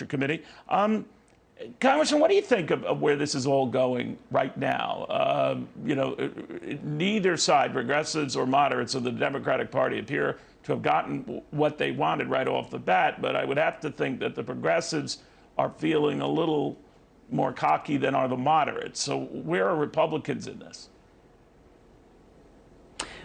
Committee. Congressman, what do you think of where this is all going right now? Neither side, progressives or moderates of the Democratic Party, appear to have gotten what they wanted right off the bat, but I would have to think that the progressives are feeling a little more cocky than are the moderates. So where are Republicans in this?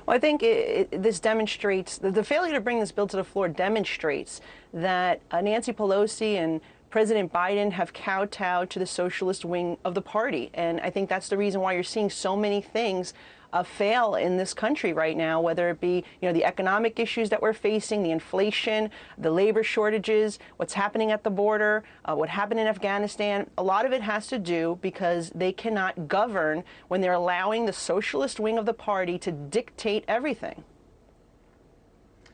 Well, I think this demonstrates, the failure to bring this bill to the floor demonstrates that Nancy Pelosi and President Biden have kowtowed to the socialist wing of the party. And I think that's the reason why you're seeing so many things fail in this country right now, whether it be, the economic issues that we're facing, the inflation, the labor shortages, what's happening at the border, what happened in Afghanistan. A lot of it has to do because they cannot govern when they're allowing the socialist wing of the party to dictate everything.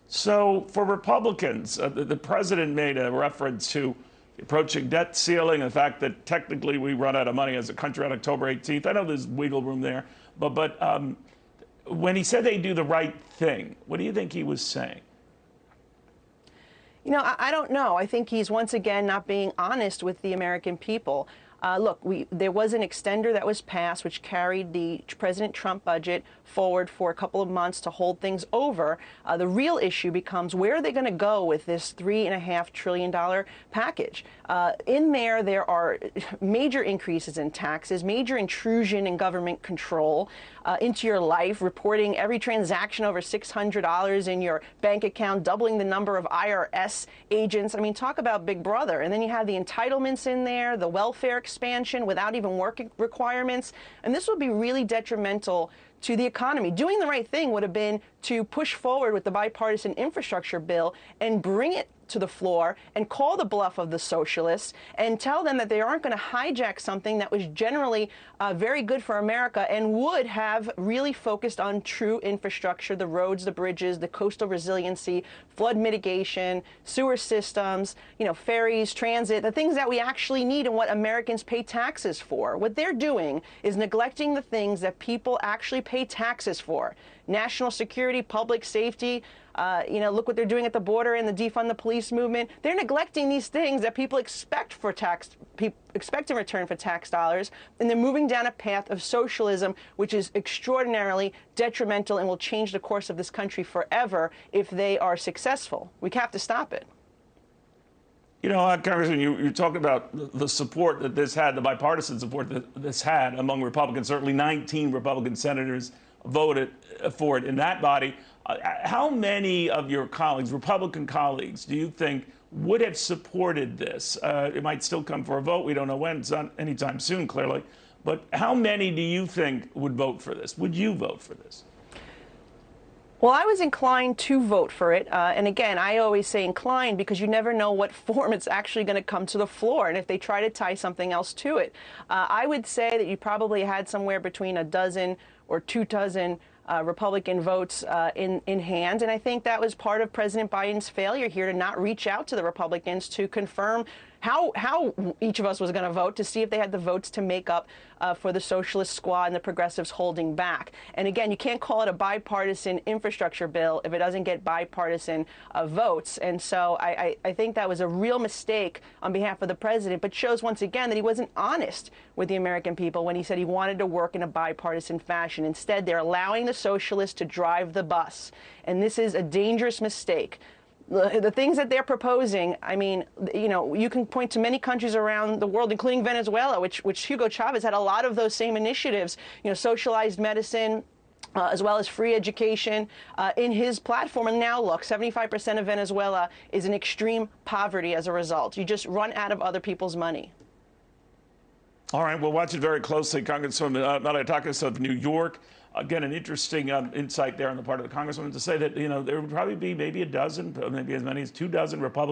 So for Republicans, the president made a reference to approaching debt ceiling, and the fact that technically we run out of money as a country on October 18th. I know there's wiggle room there, but when he said they do the right thing, what do you think he was saying? I don't know. I think he's once again not being honest with the American people. Look, there was an extender that was passed which carried the President Trump budget forward for a couple of months to hold things over. The real issue becomes, where are they going to go with this $3.5 trillion package? In there are major increases in taxes, major intrusion in government control into your life, reporting every transaction over $600 in your bank account, doubling the number of IRS agents. I mean, talk about Big Brother. And then you have the entitlements in there, the welfare expansion without even work requirements. And this would be really detrimental to the economy. Doing the right thing would have been to push forward with the bipartisan infrastructure bill and bring it to the floor and call the bluff of the socialists and tell them that they aren't going to hijack something that was generally very good for America and would have really focused on true infrastructure, the roads, the bridges, the coastal resiliency, flood mitigation, sewer systems, ferries, transit, the things that we actually need and what Americans pay taxes for. What they're doing is neglecting the things that people actually pay taxes for. National security, public safety, look what they're doing at the border and the defund the police movement. They're neglecting these things that people expect in return for tax dollars, and they're moving down a path of socialism, which is extraordinarily detrimental and will change the course of this country forever if they are successful. We have to stop it. Congressman, you talk about the support that this had, the bipartisan support that this had among Republicans. Certainly 19 Republican senators voted for it in that body. How many of your colleagues, Republican colleagues, do you think would have supported this? It might still come for a vote. We don't know when. It's not anytime soon, clearly. But how many do you think would vote for this? Would you vote for this? Well, I was inclined to vote for it. And again, I always say inclined because you never know what form it's actually going to come to the floor and if they try to tie something else to it. I would say that you probably had somewhere between a dozen or 2 dozen Republican votes in hand. And I think that was part of President Biden's failure here to not reach out to the Republicans to confirm how each of us was going to vote, to see if they had the votes to make up for the socialist squad and the progressives holding back. And again, you can't call it a bipartisan infrastructure bill if it doesn't get bipartisan votes. And so I think that was a real mistake on behalf of the president, but shows once again that he wasn't honest with the American people when he said he wanted to work in a bipartisan fashion. Instead, they're allowing the socialists to drive the bus. And this is a dangerous mistake. The things that they're proposing, I mean, you can point to many countries around the world, including Venezuela, which Hugo Chavez had a lot of those same initiatives, socialized medicine, as well as free education in his platform. And now look, 75% of Venezuela is in extreme poverty as a result. You just run out of other people's money. All right, we'll watch it very closely. Congresswoman Malliotakis of New York. Again, an interesting insight there on the part of the Congresswoman to say that, there would probably be maybe a dozen, maybe as many as 2 dozen Republicans